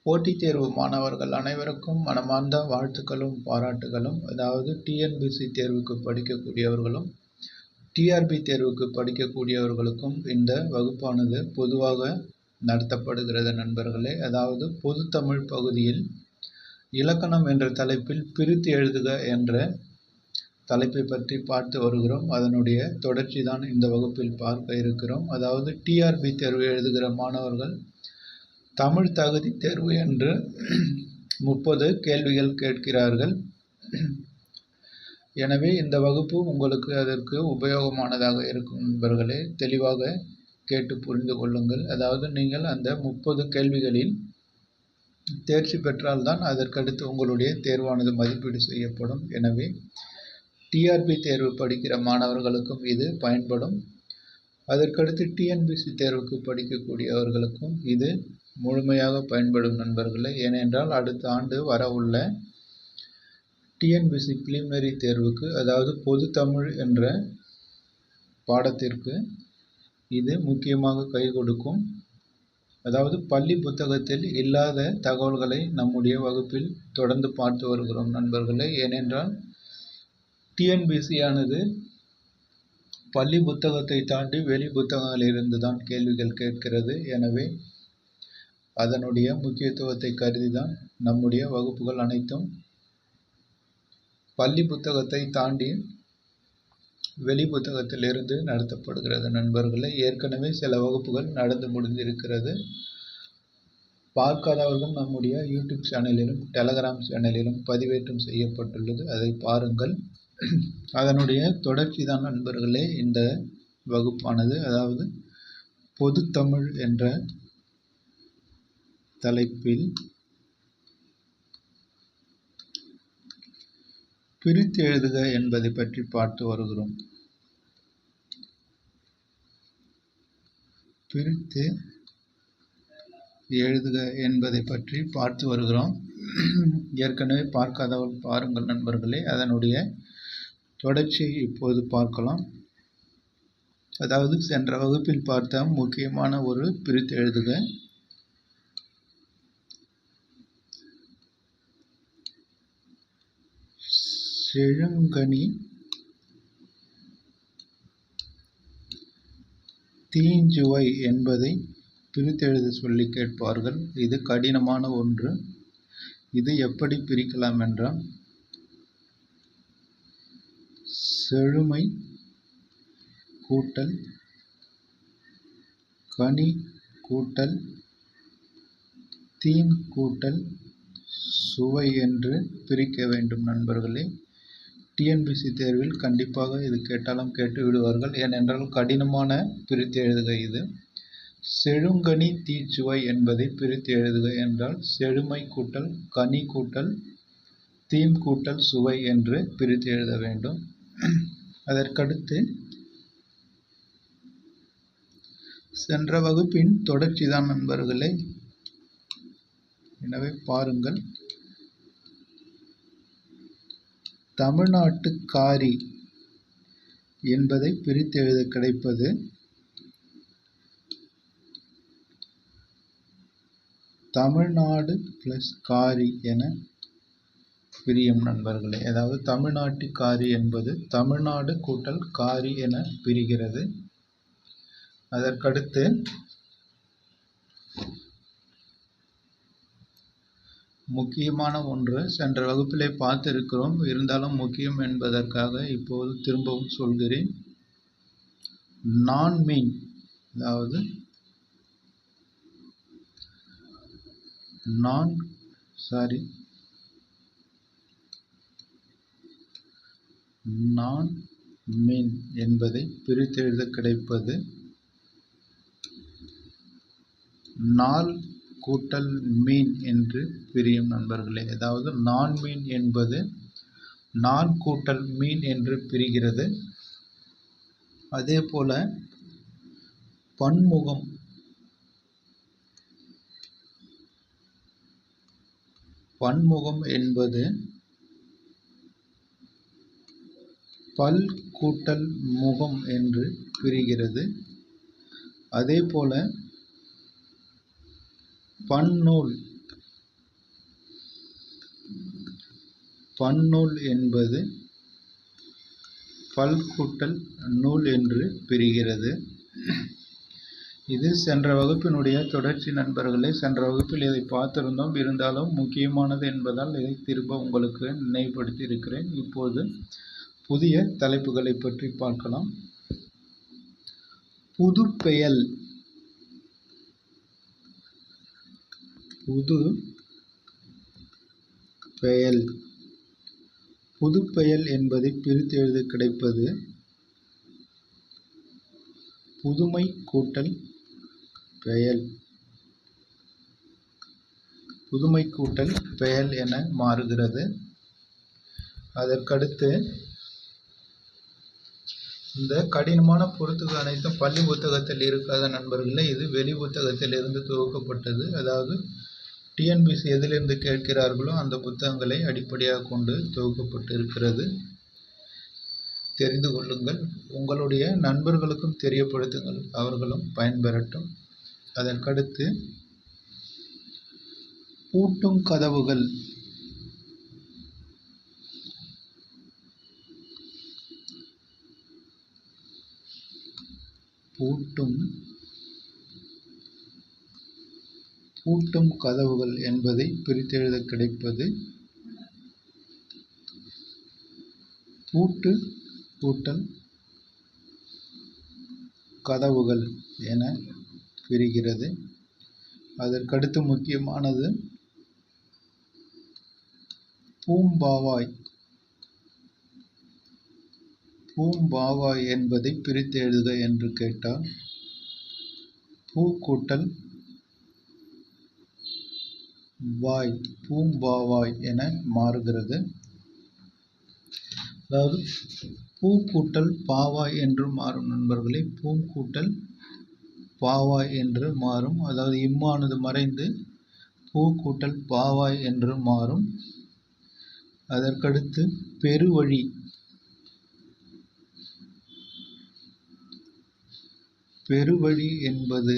போட்டித் தேர்வு மாணவர்கள் அனைவருக்கும் மனமார்ந்த வாழ்த்துக்களும் பாராட்டுகளும். அதாவது டிஎன்பிஎஸ்சி தேர்வுக்கு படிக்கக்கூடியவர்களும் டிஆர்பி தேர்வுக்கு படிக்கக்கூடியவர்களுக்கும் இந்த வகுப்பானது பொதுவாக நடத்தப்படுகிறது நண்பர்களே. அதாவது பொதுத்தமிழ் பகுதியில் இலக்கணம் என்ற தலைப்பில் பிரித்து எழுதுக என்ற தலைப்பை பற்றி பார்த்து வருகிறோம். அதனுடைய தொடர்ச்சி தான் இந்த வகுப்பில் பார்க்க இருக்கிறோம். அதாவது டிஆர்பி தேர்வு எழுதுகிற மாணவர்கள் தமிழ் தகுதி தேர்வு என்று 30 கேள்விகள் கேட்கிறார்கள். எனவே இந்த வகுப்பு உங்களுக்கு அதற்கு உபயோகமானதாக இருக்கும் நண்பர்களே. தெளிவாக கேட்டு புரிந்து கொள்ளுங்கள். அதாவது நீங்கள் அந்த 30 கேள்விகளில் தேர்ச்சி பெற்றால்தான் அதற்கடுத்து உங்களுடைய தேர்வானது மதிப்பீடு செய்யப்படும். எனவே டிஆர்பி தேர்வு படிக்கிற மாணவர்களுக்கும் இது பயன்படும். அதற்கடுத்து டிஎன்பிஎஸ்சி தேர்வுக்கு படிக்கக்கூடியவர்களுக்கும் இது முழுமையாக பயன்படும் நண்பர்களே. ஏனென்றால் அடுத்த ஆண்டு வர உள்ள டிஎன்பிஎஸ்சி பிலிமினரி தேர்வுக்கு, அதாவது பொது தமிழ் என்ற பாடத்திற்கு இது முக்கியமாக கை கொடுக்கும். அதாவது பள்ளி புத்தகத்தில் இல்லாத தகவல்களை நம்முடைய வகுப்பில் தொடர்ந்து பார்த்து வருகிறோம் நண்பர்களே. ஏனென்றால் டிஎன்பிஎஸ்சி ஆனது பள்ளி புத்தகத்தை தாண்டி வெளி புத்தகங்களிலிருந்து தான் கேள்விகள் கேட்கிறது. எனவே அதனுடைய முக்கியத்துவத்தை கருதி தான் நம்முடைய வகுப்புகள் அனைத்தும் பள்ளி புத்தகத்தை தாண்டி வெளி புத்தகத்திலிருந்து நடத்தப்படுகிறது நண்பர்களே. ஏற்கனவே சில வகுப்புகள் நடந்து முடிந்திருக்கிறது. பார்க்காதவர்கள் நம்முடைய யூடியூப் சேனலிலும் டெலகிராம் சேனலிலும் பதிவேற்றம் செய்யப்பட்டுள்ளது. அதை பாருங்கள். அதனுடைய தொடர்ச்சி தான் நண்பர்களே இந்த வகுப்பானது. அதாவது பொதுத்தமிழ் என்ற தலைப்பில் பிரித்து எழுதுக என்பதை பற்றி பார்த்து வருகிறோம். பிரித்து எழுதுக என்பதை பற்றி பார்த்து வருகிறோம். ஏற்கனவே பார்க்காதவர்கள் பாருங்கள் நண்பர்களே. அதனுடைய தொடர்ச்சியை இப்போது பார்க்கலாம். அதாவது சென்ற வகுப்பில் பார்த்த முக்கியமான ஒரு பிரித்து எழுதுக. செழுங்கனி தீஞ்சுவை என்பதை பிரித்தெழுத சொல்லி கேட்பார்கள். இது கடினமான ஒன்று. இது எப்படி பிரிக்கலாம் என்றால், செழுமை கூட்டல் கனி கூட்டல் தீம் கூட்டல் சுவை என்று பிரிக்க வேண்டும் நண்பர்களே. டிஎன்பிஎஸ்சி தேர்வில் கண்டிப்பாக இது கேட்டாலும் கேட்டு விடுவார்கள். ஏனென்றால் கடினமான பிரித்து எழுதுக இது. செழுங்கனி தீச்சுவை என்பதை பிரித்து எழுதுக என்றால் செழுமை கூட்டல் கனி கூட்டல் தீம் கூட்டல் சுவை என்று பிரித்து எழுத வேண்டும். அதற்கடுத்து சென்ற வகுப்பின் தொடர்ச்சி தான் நண்பர்களே. எனவே பாருங்கள். தமிழ்நாட்டு காரி என்பதை பிரித்து எழுத கிடைப்பது தமிழ்நாடு பிளஸ் காரி என பிரியும் நண்பர்களே. அதாவது தமிழ்நாட்டு காரி என்பது தமிழ்நாடு கூட்டல் காரி என பிரிகிறது. அதற்கடுத்து முக்கியமான ஒன்று சென்ற வகுப்பிலே பார்த்திருக்கிறோம். இருந்தாலும் முக்கியம் என்பதற்காக இப்போது திரும்பவும் சொல்கிறேன். நான் மீன், அதாவது நான் மீன் என்பதை பிரித்து எழுத கிடைப்பது நாள் கூட்டல் மீன் என்று பிரியும் நண்பர்களே. அதாவது நான் மீன் என்பது நான் கூட்டல் மீன் என்று பிரிகிறது. அதே போல பன்முகம் என்பது பல் கூட்டல் முகம் என்று பிரிகிறது. அதே போல பன்னூல் பன்னூல் என்பது பல் கூட்டல் நூல் என்று பிரிகிறது. இது சென்ற வகுப்பினுடைய தொடர்ச்சி நண்பர்களே. சென்ற வகுப்பில் இதை பார்த்திருந்தோம். இருந்தாலும் முக்கியமானது என்பதால் இதை திரும்ப உங்களுக்கு நினைவுபடுத்தி இருக்கிறேன். இப்போது புதிய தலைப்புகளை பற்றி பார்க்கலாம். புதுப்பெயல். புதுப்பெயல். புதுப்பெயல் என்பதை பிரித்து எழுத கிடைப்பது புதுமை கூட்டல் பெயல். புதுமை கூட்டல் பெயல் என மாறுகிறது. அதற்கடுத்து இந்த கடினமான பொருத்துகள் அனைத்தும் பள்ளி புத்தகத்தில் இருக்காத நண்பர்களே. இது வெளி புத்தகத்தில் இருந்து துவக்கப்பட்டது. அதாவது டிஎன்பிசி எதிலிருந்து கேட்கிறார்களோ அந்த புத்தகங்களை அடிப்படையாக கொண்டு துவக்கப்பட்டு இருக்கிறது. தெரிந்து கொள்ளுங்கள். உங்களுடைய நண்பர்களுக்கும் தெரியப்படுத்துங்கள், அவர்களும் பயன்பெறட்டும். அதற்கடுத்து பூட்டும் கதவுகள். பூட்டும் கதவுகள் என்பதை பிரித்தெழுத கிடைப்பது பூட்டு கூட்டல் கதவுகள் என பிரிகிறது. அதற்கடுத்து முக்கியமானது பூம்பாவாய். பூம்பாவாய் என்பதை பிரித்து எழுதுக என்று கேட்டால் பூ கூட்டல் வாய், பூம்பாவாய் என மாறுகிறது. அதாவது பூ கூட்டல் பாவாய் என்று மாறும் நண்பர்களே. பூ கூட்டல் பாவாய் என்று மாறும். அதாவது இம்மானது மறைந்து பூ கூட்டல் பாவாய் என்று மாறும். அதற்கடுத்து பெருவழி. பெருவழி என்பது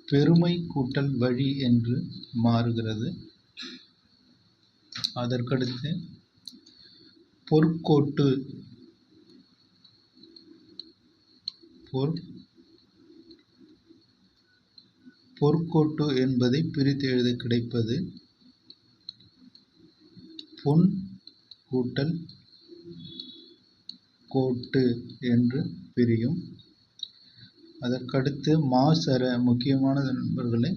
பெருமை கூட்டல் வழி என்று மாறுகிறது. அதற்கடுத்து பொற்கோட்டு. பொற்கோட்டு என்பதை பிரித்து எழுத கிடைப்பது பொன் கூட்டல் கோட்டு என்று பிரியும். அதற்கடுத்து மாசற. முக்கியமானது நண்பர்களே.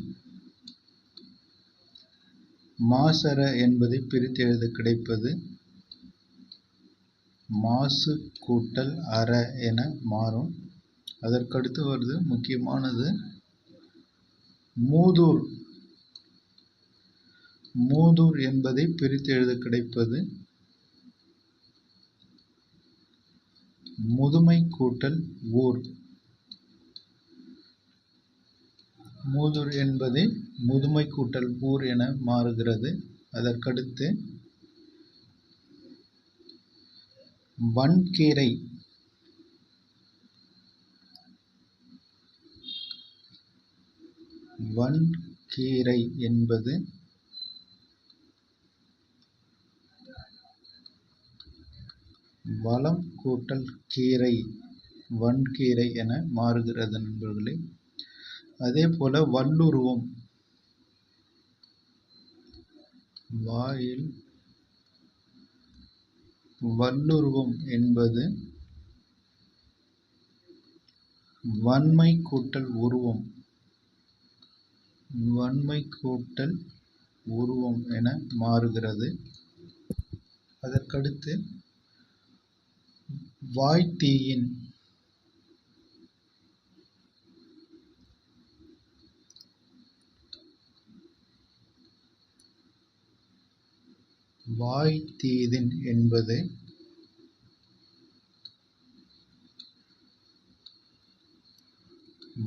மாசற என்பதை பிரித்து எழுத கிடைப்பது மாசு கூட்டல் அற என மாறும். அதற்கடுத்து வருது முக்கியமானது மூதூர். மூதூர் என்பதை பிரித்து எழுத கிடைப்பது முதுமை கூட்டல் ஊர். மூதூர் என்பது முதுமை கூட்டல் ஊர் என மாறுகிறது. அதற்கடுத்து வன்கீரை. வன்கீரை என்பது வளம் கூட்டல் கீரை, வன்கீரை என மாறுகிறது நண்பர்களே. அதே போல வல்லுருவம். வாயில் வல்லுருவம் என்பது வன்மை கூட்டல் உருவம். வன்மை கூட்டல் உருவம் என மாறுகிறது. அதற்கடுத்து வாய்த்தீயின். வாய்த்தீதின் என்பது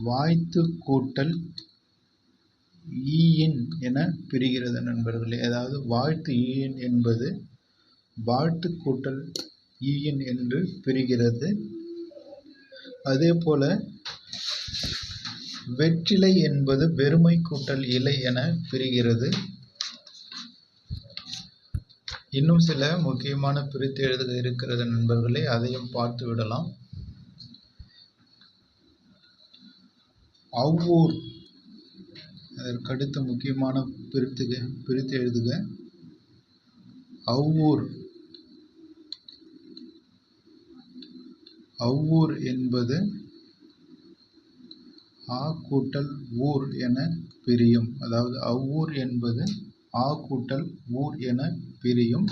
வாய்த்து கூட்டல் ஈயின் என பிரிகிறது நண்பர்களே. அதாவது வாழ்த்து ஈயின் என்பது வாழ்த்து கூட்டல் ஈயின் என்று பிரிகிறது. அதே போல வெற்றிலை என்பது வெறுமை கூட்டல் இலை என பிரிகிறது. இன்னும் சில முக்கியமான பிரித்து எழுதுக இருக்கிறது நண்பர்களே, அதையும் பார்த்து விடலாம். அவ்வூர், அதற்கடுத்த முக்கியமான பிரித்து எழுதுக. அவ்வூர். அவ்வூர் என்பது ஆ கூட்டல் ஊர் என பிரியும். அதாவது அவ்வூர் என்பது ஆ கூட்டல் ஊர் என பிரியும்.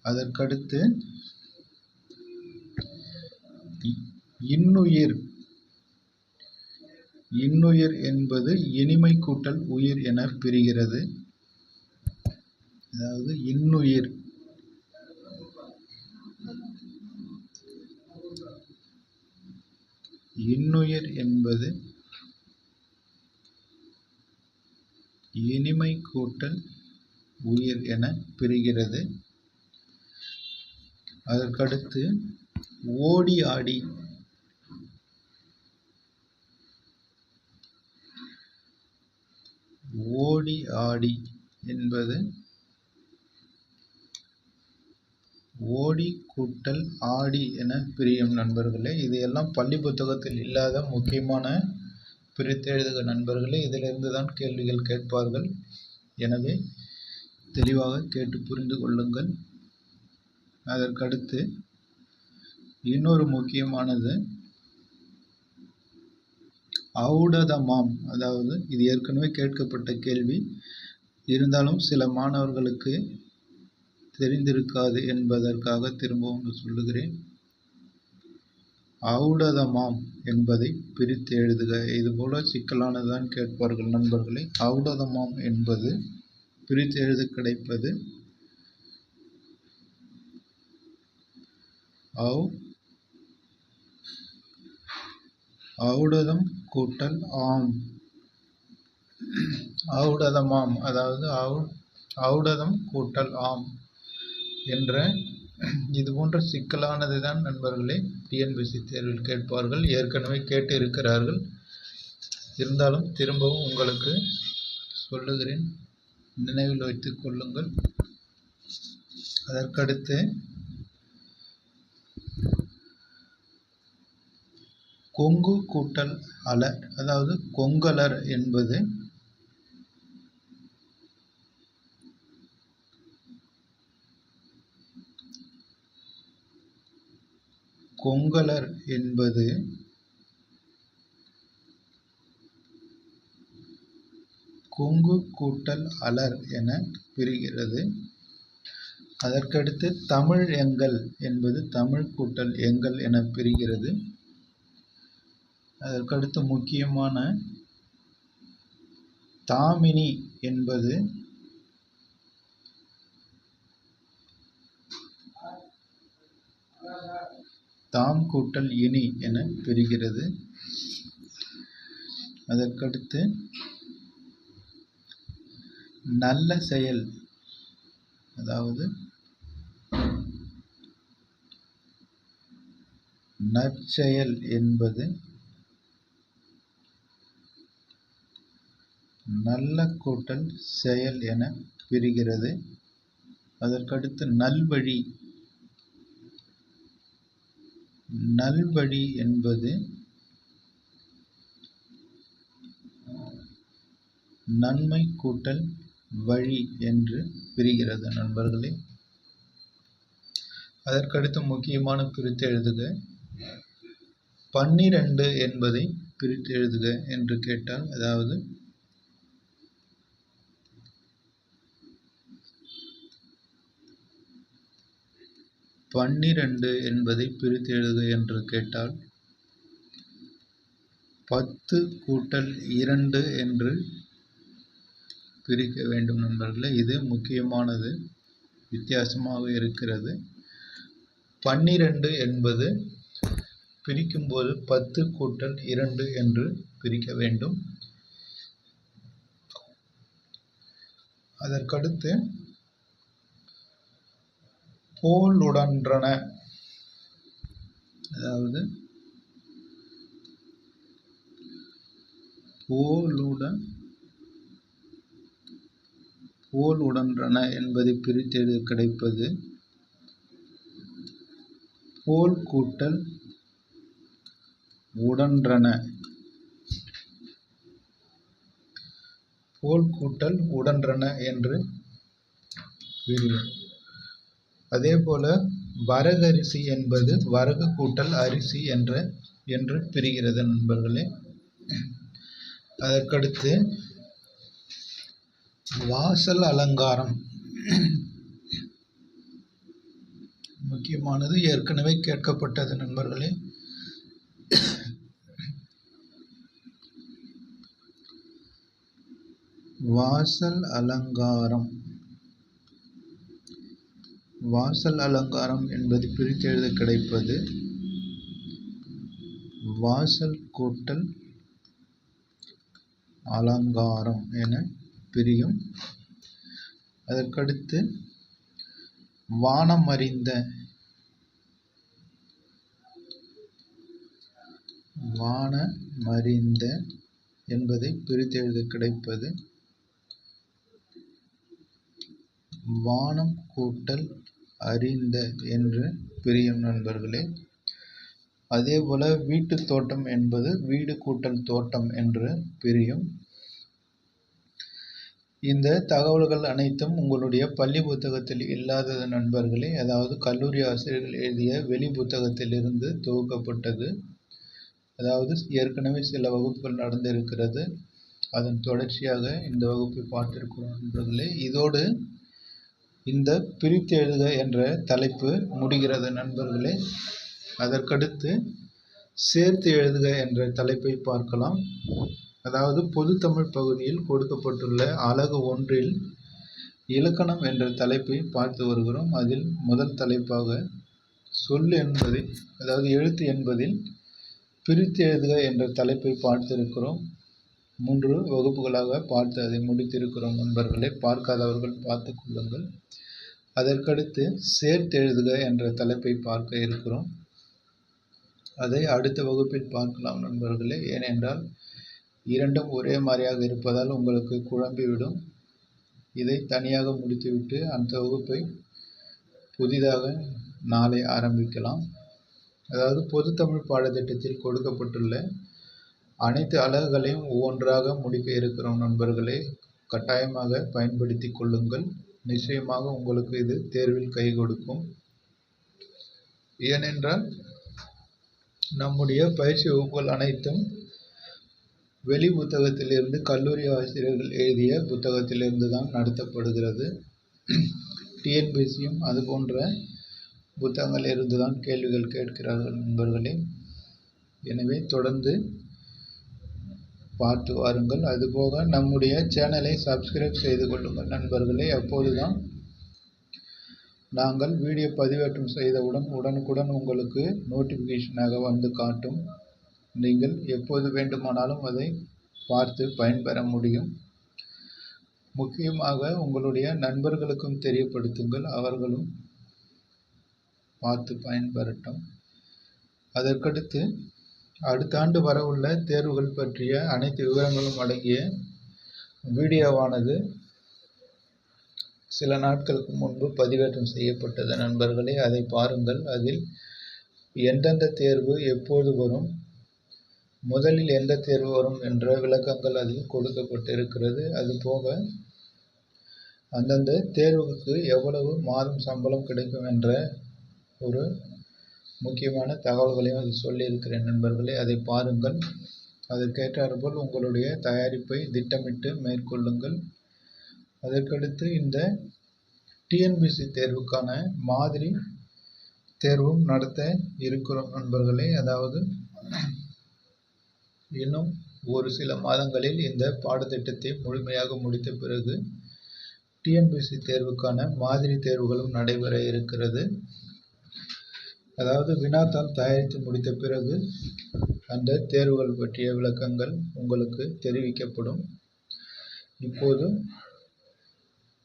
அதற்கடுத்து இன்னுயிர். இன்னுயிர் என்பது இனிமை கூட்டல் உயிர் என பிரிகிறது. அதாவது இன்னுயிர். இன்னுயிர் என்பது இனிமை கூட்டல் உயிர் என பிரிகிறது. அதற்கடுத்து ஓடி ஆடி. ஓடி ஆடி என்பது ஓடி கூட்டல் ஆடி என பிரியும் நண்பர்களே. இது எல்லாம் பள்ளி புத்தகத்தில் இல்லாத முக்கியமான பிரித்தெழுதுக நண்பர்களே. இதிலிருந்து தான் கேள்விகள் கேட்பார்கள். எனவே தெளிவாக கேட்டு புரிந்து கொள்ளுங்கள். அதற்கடுத்து இன்னொரு முக்கியமானது ஔடதமாம். அதாவது இது ஏற்கனவே கேட்கப்பட்ட கேள்வி, இருந்தாலும் சில மாணவர்களுக்கு தெரிந்திருக்காது என்பதற்காக திரும்பவும் சொல்லுகிறேன். ஔடதமாம் என்பதை பிரித்து எழுதுக. இதுபோல சிக்கலானதுதான் கேட்பார்கள் நண்பர்களே. ஔடதமாம் என்பது பிரித்து எழுத கிடைப்பது ஔடதம் கூட்டல் ஆம். ஔடதமாம் அதாவது ஔடதம் கூட்டல் ஆம் என்ற இது போன்ற சிக்கலானது தான் நண்பர்களே டிஎன்பிஎஸ்சி தேர்வில் கேட்பார்கள். ஏற்கனவே கேட்டு இருக்கிறார்கள். இருந்தாலும் திரும்பவும் உங்களுக்கு சொல்லுகிறேன், நினைவில் வைத்துக் கொள்ளுங்கள். அதற்கடுத்து கொங்கு கூட்டல் அலர். அதாவது கொங்கலர் என்பது கொங்கலர் என்பது கொங்கு கூட்டல் அலர் என பிரிகிறது. அதற்கடுத்து தமிழ் எங்கள் என்பது தமிழ் கூட்டல் எங்கள் என பிரிகிறது. அதற்கடுத்து முக்கியமான தாமினி என்பது தாம் கூட்டல் இனி என பிரிகிறது. அதற்கடுத்து நல்ல செயல், அதாவது நற்செயல் என்பது நல்ல கூட்டல் செயல் என பிரிகிறது. அதற்கடுத்து நல்வழி. நல்வழி என்பது நன்மை கூட்டல் வழி என்று பிரிகிறது நண்பர்களே. அதற்கடுத்து முக்கியமான பிரித்து எழுதுக. 12 என்பதை பிரித்து எழுதுக என்று கேட்டால், அதாவது 12 என்பதை பிரித்து எழுதுக என்று கேட்டால் 10 கூட்டல் 2 என்று பிரிக்க வேண்டும் நண்பர்களே. இது முக்கியமானது, வித்தியாசமாக இருக்கிறது. 12 என்பது பிரிக்கும்போது 10 கூட்டல் 2 என்று பிரிக்க வேண்டும். அதற்கடுத்து போலுடன்றன, அதாவது போல் உடன்றன என்பதை பிரித்தெழுத கிடைப்பது போல் கூட்டல் உடன்றன. போல் கூட்டல் உடன்றன என்று பிரியும். அதேபோல வரகரிசி என்பது வரகு கூட்டல் அரிசி என்று பிரிகிறது நண்பர்களே. அதற்கடுத்து வாசல் அலங்காரம் முக்கியமானது, ஏற்கனவே கேட்கப்பட்டது நண்பர்களே. வாசல் அலங்காரம் என்பது பிரித்தெழுத கிடைப்பது வாசல் கூட்டல் அலங்காரம் என பிரியும். அதற்கடுத்து வானமறிந்த என்பதை பிரித்தெழுத கிடைப்பது வானம் கூட்டல் அறிந்த என்று பிரியும் நண்பர்களே. அதேபோல வீட்டு தோட்டம் என்பது வீடு கூட்டல் தோட்டம் என்று பிரியும். இந்த தகவல்கள் அனைத்தும் உங்களுடைய பள்ளி புத்தகத்தில் இல்லாதது நண்பர்களே. அதாவது கல்லூரி ஆசிரியர்கள் எழுதிய வெளி புத்தகத்திலிருந்து தொகுக்கப்பட்டது. அதாவது ஏற்கனவே சில வகுப்புகள் நடந்திருக்கிறது, அதன் தொடர்ச்சியாக இந்த வகுப்பை பார்த்திருக்கிறோம் நண்பர்களே. இதோடு இந்த பிரித்து எழுதுக என்ற தலைப்பு முடிகிறது நண்பர்களே. அதற்கடுத்து சேர்த்து எழுதுக என்ற தலைப்பை பார்க்கலாம். அதாவது பொதுத்தமிழ் பகுதியில் கொடுக்கப்பட்டுள்ள அலகு 1 இலக்கணம் என்ற தலைப்பை பார்த்து வருகிறோம். அதில் முதல் தலைப்பாக சொல் என்பதை, அதாவது எழுத்து என்பதில் பிரித்து எழுதுக என்ற தலைப்பை பார்த்திருக்கிறோம். 3 வகுப்புகளாக பார்த்து அதை முடித்திருக்கிறோம் நண்பர்களே. பார்க்காதவர்கள் பார்த்து கொள்ளுங்கள். அதற்கடுத்து சேர்த்து எழுதுக என்ற தலைப்பை பார்க்க இருக்கிறோம். அதை அடுத்த வகுப்பில் பார்க்கலாம் நண்பர்களே. ஏனென்றால் இரண்டும் ஒரே மாதிரியாக இருப்பதால் உங்களுக்கு குழம்பிவிடும். இதை தனியாக முடித்துவிட்டு அந்த வகுப்பை புதிதாக நாளை ஆரம்பிக்கலாம். அதாவது பொதுத்தமிழ் பாடத்திட்டத்தில் கொடுக்கப்பட்டுள்ள அனைத்து அலகுகளையும் ஒவ்வொன்றாக முடிக்க இருக்கிறோம் நண்பர்களே. கட்டாயமாக பயன்படுத்தி கொள்ளுங்கள். நிச்சயமாக உங்களுக்கு இது தேர்வில் கை கொடுக்கும். ஏனென்றால் நம்முடைய பயிற்சி வகுப்புகள் அனைத்தும் வெளி புத்தகத்திலிருந்து, கல்லூரி ஆசிரியர்கள் எழுதிய புத்தகத்திலிருந்து தான் நடத்தப்படுகிறது. டிஎன்பிசியும் அது போன்ற புத்தகங்கள் இருந்து தான் கேள்விகள் கேட்கிறார்கள் நண்பர்களே. எனவே தொடர்ந்து பார்த்து வாருங்கள். அதுபோக நம்முடைய சேனலை சப்ஸ்கிரைப் செய்து கொள்ளுங்கள் நண்பர்களே. அப்போதுதான் நாங்கள் வீடியோ பதிவேற்றம் செய்தவுடன் உடனுக்குடன் உங்களுக்கு நோட்டிஃபிகேஷனாக வந்து காட்டும். நீங்கள் எப்போது வேண்டுமானாலும் அதை பார்த்து பயன்பெற முடியும். முக்கியமாக உங்களுடைய நண்பர்களுக்கும் தெரியப்படுத்துங்கள், அவர்களும் பார்த்து பயன்பெறட்டும். அதற்கடுத்து அடுத்த ஆண்டு வரவுள்ள தேர்வுகள் பற்றிய அனைத்து விவரங்களும் அடங்கிய வீடியோவானது சில நாட்களுக்கு முன்பு பதிவேற்றம் செய்யப்பட்டது நண்பர்களே. அதை பாருங்கள். அதில் எந்தெந்த தேர்வு எப்போது வரும், முதலில் எந்த தேர்வு வரும் என்ற விளக்கங்கள் அதில் கொடுக்கப்பட்டிருக்கிறது. அதுபோக அந்தந்த தேர்வுக்கு எவ்வளவு மாதம் சம்பளம் கிடைக்கும் என்ற ஒரு முக்கியமான தகவல்களையும் அது சொல்லியிருக்கிறேன் நண்பர்களே. அதை பாருங்கள். அதற்கேற்றாற்போல் உங்களுடைய தயாரிப்பை திட்டமிட்டு மேற்கொள்ளுங்கள். அதற்கடுத்து இந்த டிஎன்பிசி தேர்வுக்கான மாதிரி தேர்வும் நடத்த இருக்கிறோம் நண்பர்களே. அதாவது இன்னும் ஒரு சில மாதங்களில் இந்த பாடத்திட்டத்தை முழுமையாக முடித்த பிறகு டிஎன்பிசி தேர்வுக்கான மாதிரி தேர்வுகளும் நடைபெற இருக்கிறது. அதாவது வினாத்தாள் தயாரித்து முடித்த பிறகு அந்த தேர்வுகள் பற்றிய விளக்கங்கள் உங்களுக்கு தெரிவிக்கப்படும். இப்போது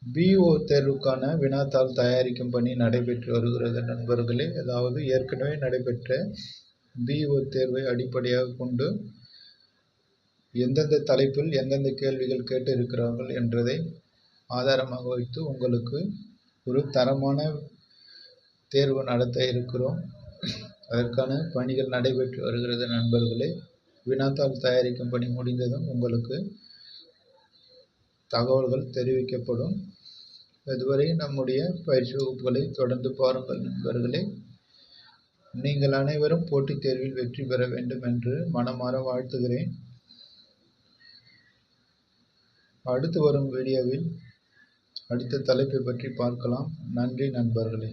பிஓ தேர்வுக்கான வினாத்தாள் தயாரிக்கும் பணி நடைபெற்று வருகிறது நண்பர்களே. அதாவது ஏற்கனவே நடைபெற்ற பிஓ தேர்வை அடிப்படையாக கொண்டு எந்தெந்த தலைப்பில் எந்தெந்த கேள்விகள் கேட்டு இருக்கிறார்கள் என்றதை ஆதாரமாக வைத்து உங்களுக்கு ஒரு தரமான தேர்வு நடத்த இருக்கிறோம். அதற்கான பணிகள் நடைபெற்று வருகிறது நண்பர்களே. வினாத்தாள் தயாரிக்கும் பணி முடிந்ததும் உங்களுக்கு தகவல்கள் தெரிவிக்கப்படும். இதுவரை நம்முடைய பயிற்சி வகுப்புகளை தொடர்ந்து பாருங்கள் நண்பர்களே. நீங்கள் அனைவரும் போட்டித் தேர்வில் வெற்றி பெற வேண்டும் என்று மனமாற வாழ்த்துகிறேன். அடுத்து வரும் வீடியோவில் அடுத்த தலைப்பை பற்றி பார்க்கலாம். நன்றி நண்பர்களே.